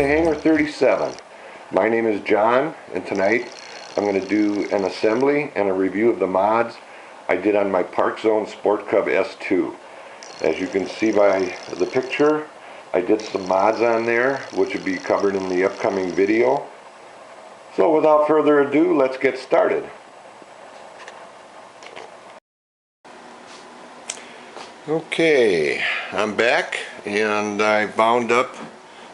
to Hangar 37. My name is John, and tonight I'm going to do an assembly and a review of the mods I did on my Parkzone Sport Cub S2. As you can see by the picture, I did some mods on there, which will be covered in the upcoming video. So without further ado, let's get started. Okay, I'm back, and I bound up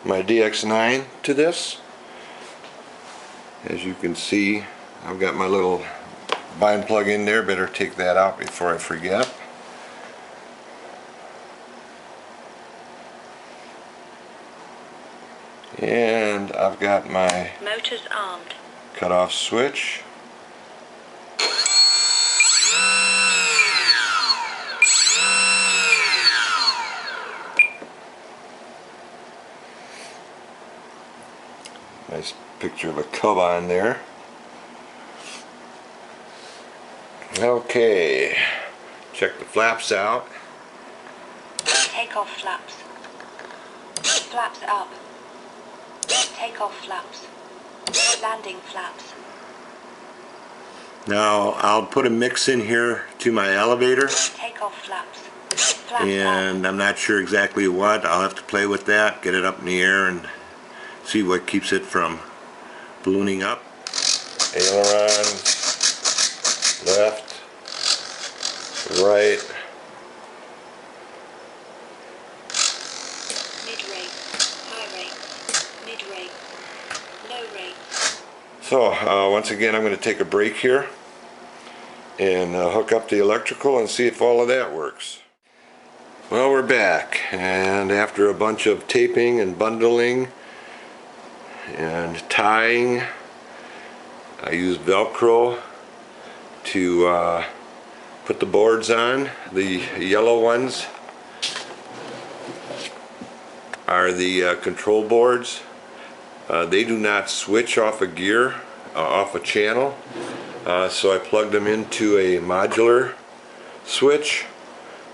my DX9 to this. As you can see, I've got my little bind plug in there. Better take that out before I forget. And I've got my motors armed cutoff switch. Nice picture of a cub on there. Okay, check the flaps out. Take off flaps. Flaps up. Take off flaps. Landing flaps. Now I'll put a mix in here to my elevator. Take off flaps. Flaps and up. I'm not sure exactly what. I'll have to play with that, get it up in the air and see what keeps it from ballooning up. Aileron, left, right. Mid-rate, high rate, mid-rate, low rate. So once again, I'm going to take a break here and hook up the electrical and see if all of that works. Well, we're back, and after a bunch of taping and bundling and tying, I used Velcro to put the boards on. The yellow ones are the control boards. They do not switch off a gear, off a channel, so I plugged them into a modular switch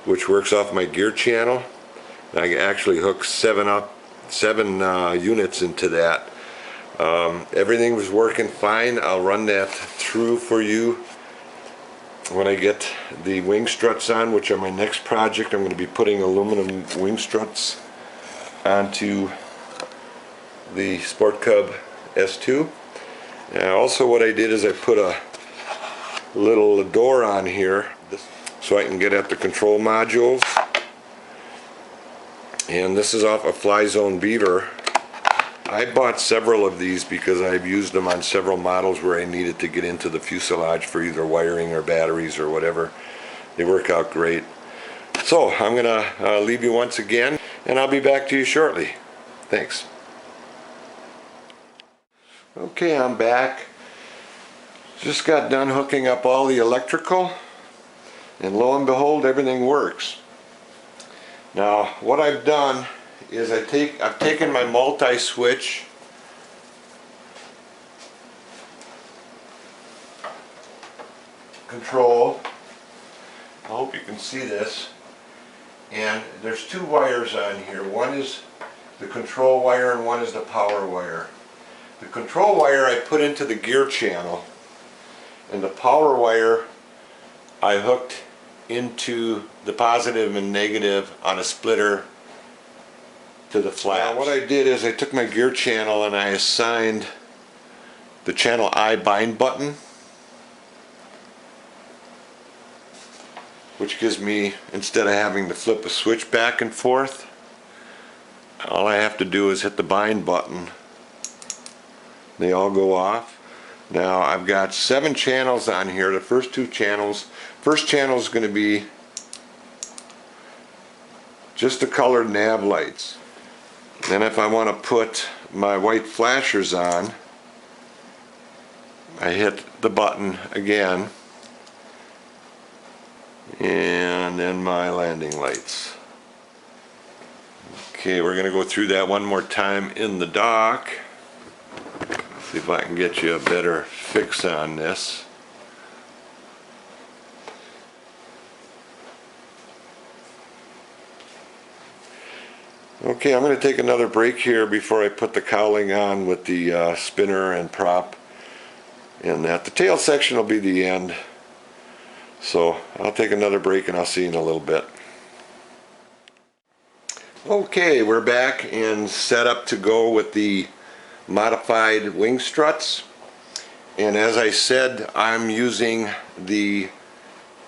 which works off my gear channel. I actually hooked seven units into that. Everything was working fine. I'll run that through for you when I get the wing struts on, which are my next project. I'm going to be putting aluminum wing struts onto the Sport Cub S2. Also what I did is I put a little door on here so I can get at the control modules. And this is off a Flyzone Beaver. I bought several of these because I've used them on several models where I needed to get into the fuselage for either wiring or batteries or whatever. They work out great. So I'm gonna leave you once again, and I'll be back to you shortly. Thanks. Okay, I'm back. Just got done hooking up all the electrical, and lo and behold, everything works. Now what I've done is I've taken my multi-switch control, I hope you can see this, and there's two wires on here. One is the control wire and one is the power wire. The control wire I put into the gear channel, and the power wire I hooked into the positive and negative on a splitter to the flaps. Now what I did is I took my gear channel and I assigned the channel I bind button, which gives me, instead of having to flip a switch back and forth, all I have to do is hit the bind button. They all go off. Now I've got 7 channels on here. The first channel is going to be just the colored nav lights. Then if I want to put my white flashers on, I hit the button again, and then my landing lights. Okay, we're going to go through that one more time in the dock. See if I can get you a better fix on this. Okay, I'm going to take another break here before I put the cowling on with the spinner and prop. And that the tail section will be the end. So I'll take another break and I'll see you in a little bit. Okay, we're back and set up to go with the modified wing struts. And as I said, I'm using the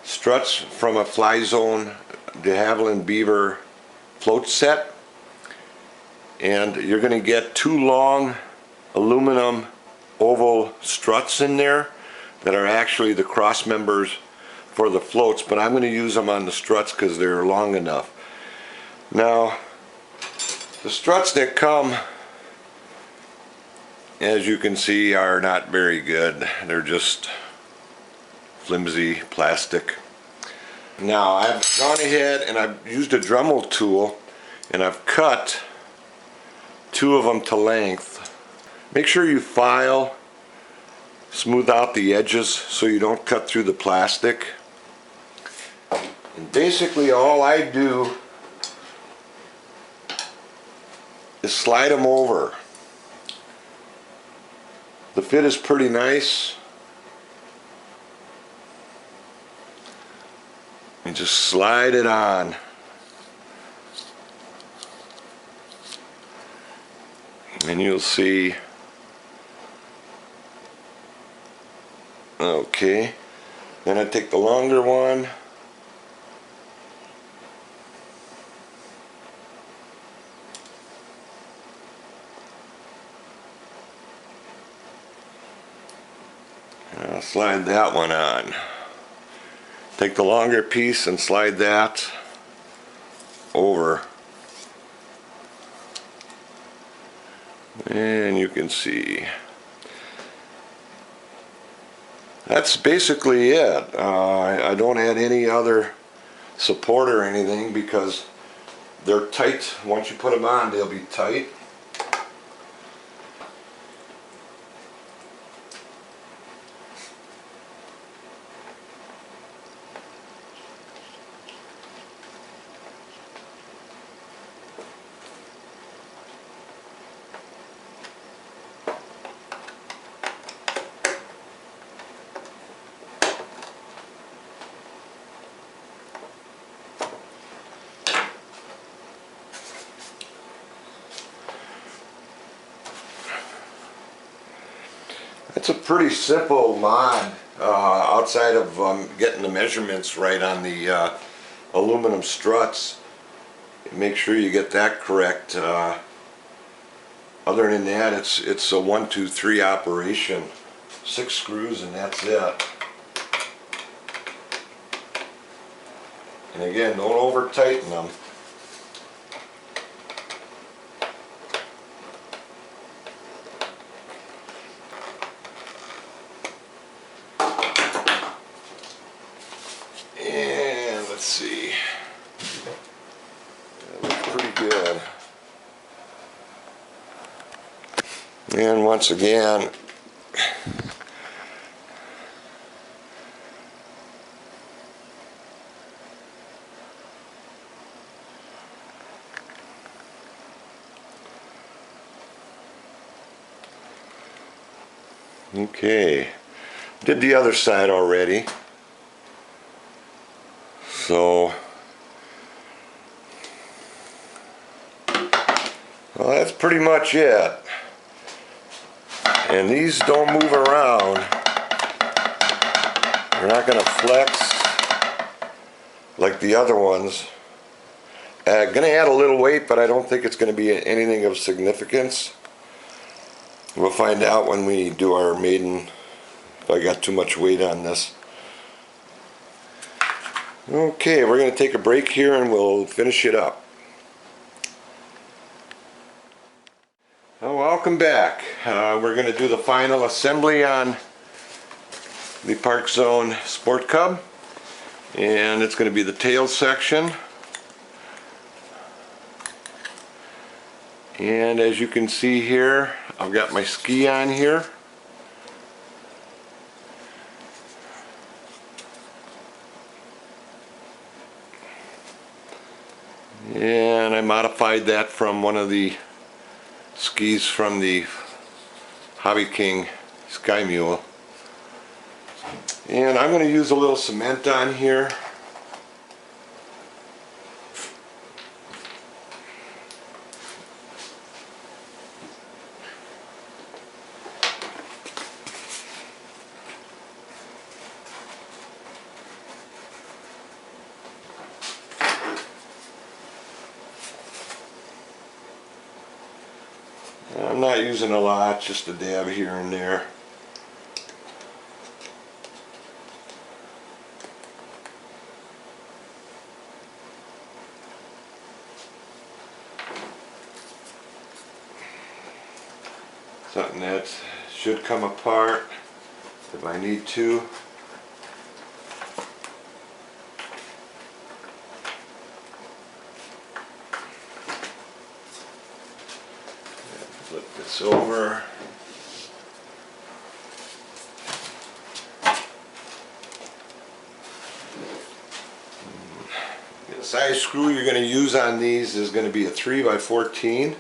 struts from a Parkzone de Havilland Beaver float set. And you're going to get two long aluminum oval struts in there that are actually the cross members for the floats, but I'm going to use them on the struts because they're long enough. Now, the struts that come, as you can see, are not very good. They're just flimsy plastic. Now, I've gone ahead and I've used a Dremel tool and I've cut two of them to length. Make sure you file, smooth out the edges so you don't cut through the plastic. And basically all I do is slide them over. The fit is pretty nice. And just slide it on. And you'll see. Okay. Then I take the longer one. And I'll slide that one on. Take the longer piece and slide that over. And you can see. That's basically it. I don't add any other support or anything because they're tight. Once you put them on, they'll be tight. It's a pretty simple mod outside of getting the measurements right on the aluminum struts. Make sure you get that correct. Other than that, it's a 1, 2, 3 operation. 6 screws and that's it. And again, don't over tighten them. Let's see. That looks pretty good. And once again, okay, did the other side already. So, well, that's pretty much it. And these don't move around. They're not going to flex like the other ones. Going to add a little weight, but I don't think it's going to be anything of significance. We'll find out when we do our maiden if I got too much weight on this. Okay, we're going to take a break here and we'll finish it up. Well, welcome back. We're going to do the final assembly on the Parkzone Sport Cub. And it's going to be the tail section. And as you can see here, I've got my ski on here. And I modified that from one of the skis from the Hobby King Sky Mule. And I'm going to use a little cement on here. I'm not using a lot, just a dab here and there. Something that should come apart if I need to. Flip this over. The size screw you're going to use on these is going to be a 3x14.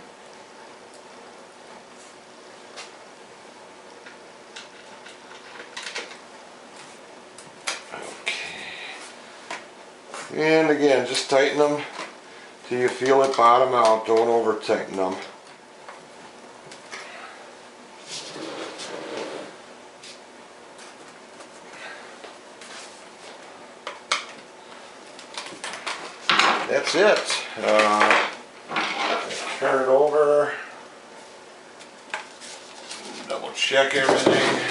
And again, just tighten them till you feel it bottom out. Don't over tighten them. That's it. Turn it over. Double check everything.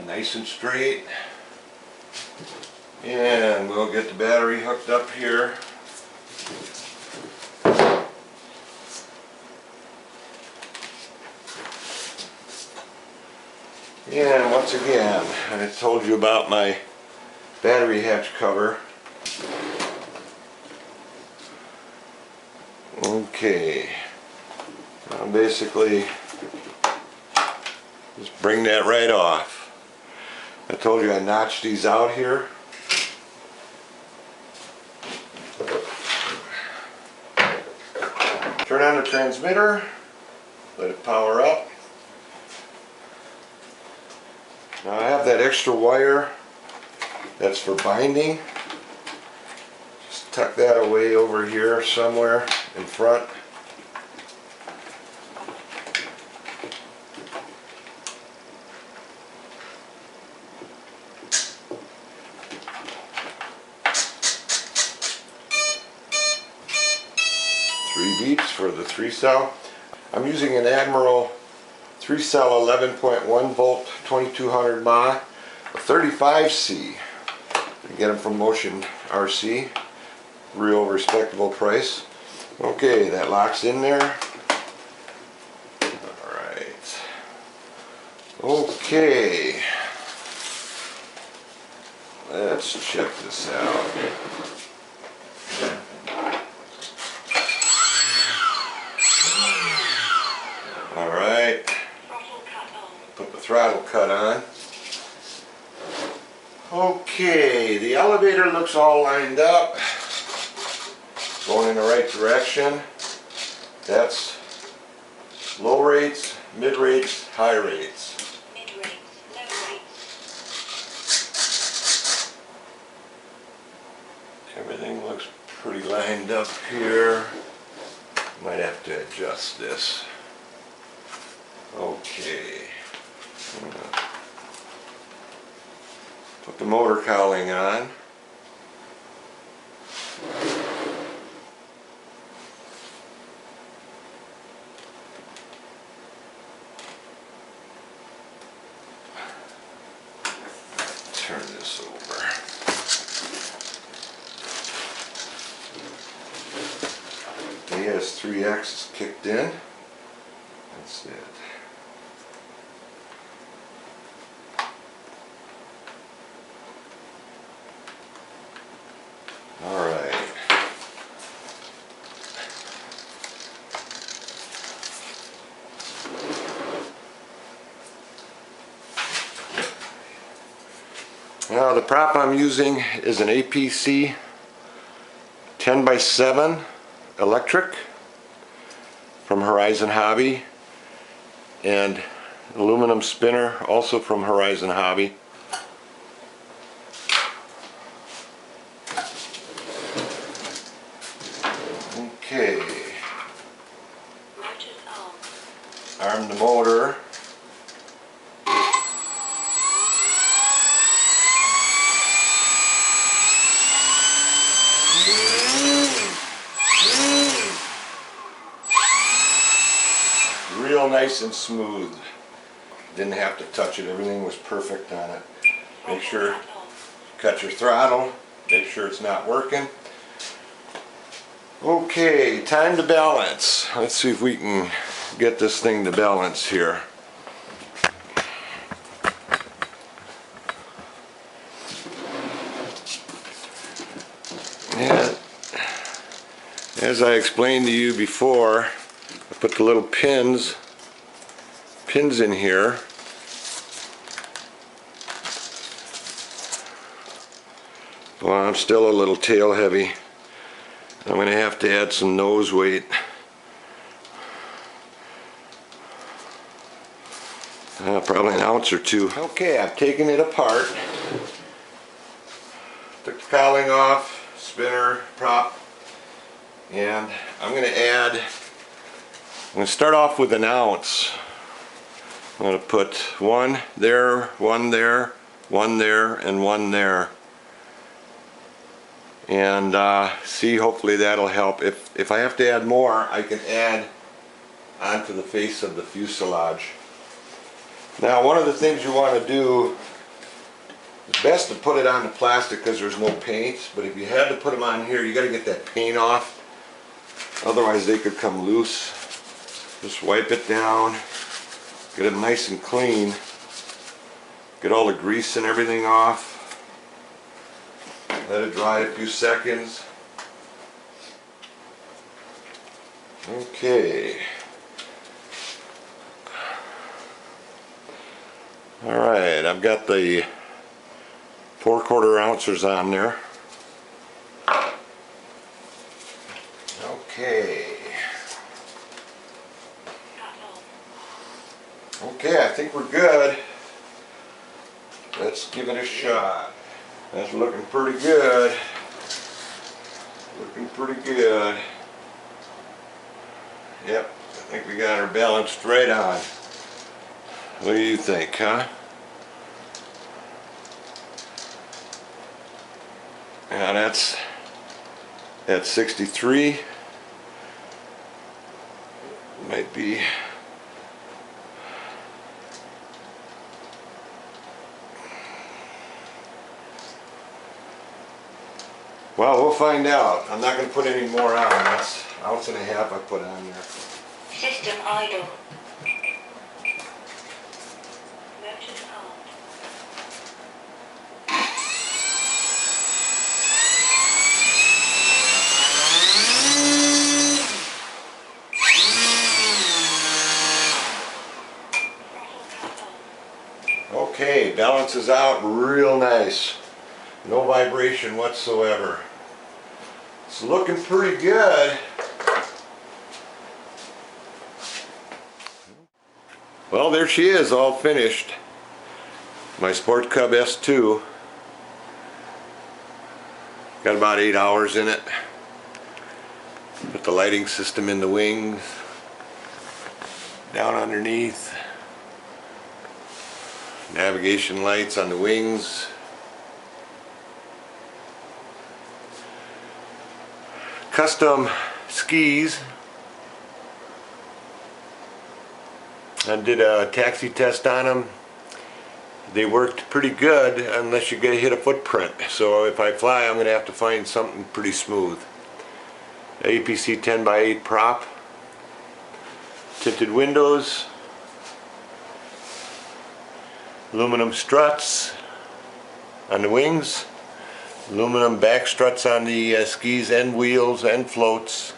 Nice and straight. And we'll get the battery hooked up here. And once again, I told you about my battery hatch cover. Okay. Now basically, just bring that right off. I told you I notched these out here. Turn on the transmitter, let it power up. Now I have that extra wire that's for binding. Just tuck that away over here somewhere in front. Beeps for the 3-cell. I'm using an Admiral 3-cell 11.1 volt 2200 mAh, a 35C. I get them from Motion RC, real respectable price. Okay, that locks in there. Alright. Okay. Let's check this out. Alright, put the throttle cut on. Okay, the elevator looks all lined up, going in the right direction. That's low rates, mid rates, high rates. Mid rates, low rates. Everything looks pretty lined up here. Might have to adjust this. Okay. Put the motor cowling on. Turn this over. The AS3X is kicked in. That's it. Alright. Now the prop I'm using is an APC 10x7 electric from Horizon Hobby, and aluminum spinner also from Horizon Hobby. Okay, Motor arm. arm the motor. Real nice and smooth. Didn't have to touch it, everything was perfect on it. Make sure, cut your throttle, make sure it's not working. Okay, time to balance. Let's see if we can get this thing to balance here. Yeah, as I explained to you before, I put the little pins in here. Well, I'm still a little tail heavy. I'm going to have to add some nose weight. Probably an ounce or two. Okay, I've taken it apart. Took the cowling off, spinner, prop, and I'm going to start off with an ounce. I'm going to put one there, one there, one there, and one there. And see, hopefully that'll help. If I have to add more, I can add onto the face of the fuselage. Now, one of the things you want to do, it's best to put it on the plastic because there's no paint, but if you had to put them on here, you got to get that paint off, otherwise they could come loose. Just wipe it down, get it nice and clean, get all the grease and everything off, let it dry a few seconds. Okay. Alright, I've got the 4/4 ounces on there. Okay. Okay, I think we're good. Let's give it a shot. That's looking pretty good. Looking pretty good. Yep, I think we got her balanced right on. What do you think, huh? Now that's at 63. Might be. Well, we'll find out. I'm not going to put any more on. That's an ounce and a half I put on there. System idle. Motor arm. Okay, balances out real nice. No vibration whatsoever. It's looking pretty good. Well, there she is, all finished. My Sport Cub S2. Got about 8 hours in it. Put the lighting system in the wings, down underneath. Navigation lights on the wings. Custom skis. I did a taxi test on them. They worked pretty good unless you get hit a footprint. So if I fly, I'm going to have to find something pretty smooth. APC 10x8 prop. Tinted windows. Aluminum struts on the wings. Aluminum back struts on the skis and wheels and floats.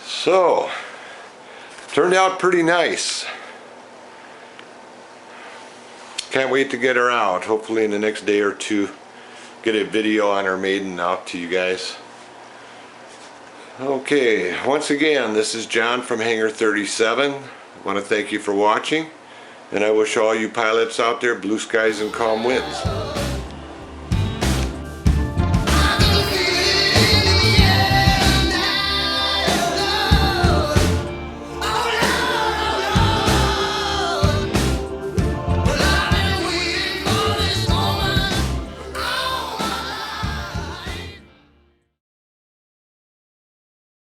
So, Turned out pretty nice. Can't wait to get her out. Hopefully in the next day or two, get a video on her maiden out to you guys. Okay, once again, this is John from Hangar 37. I want to thank you for watching, and I wish all you pilots out there blue skies and calm winds.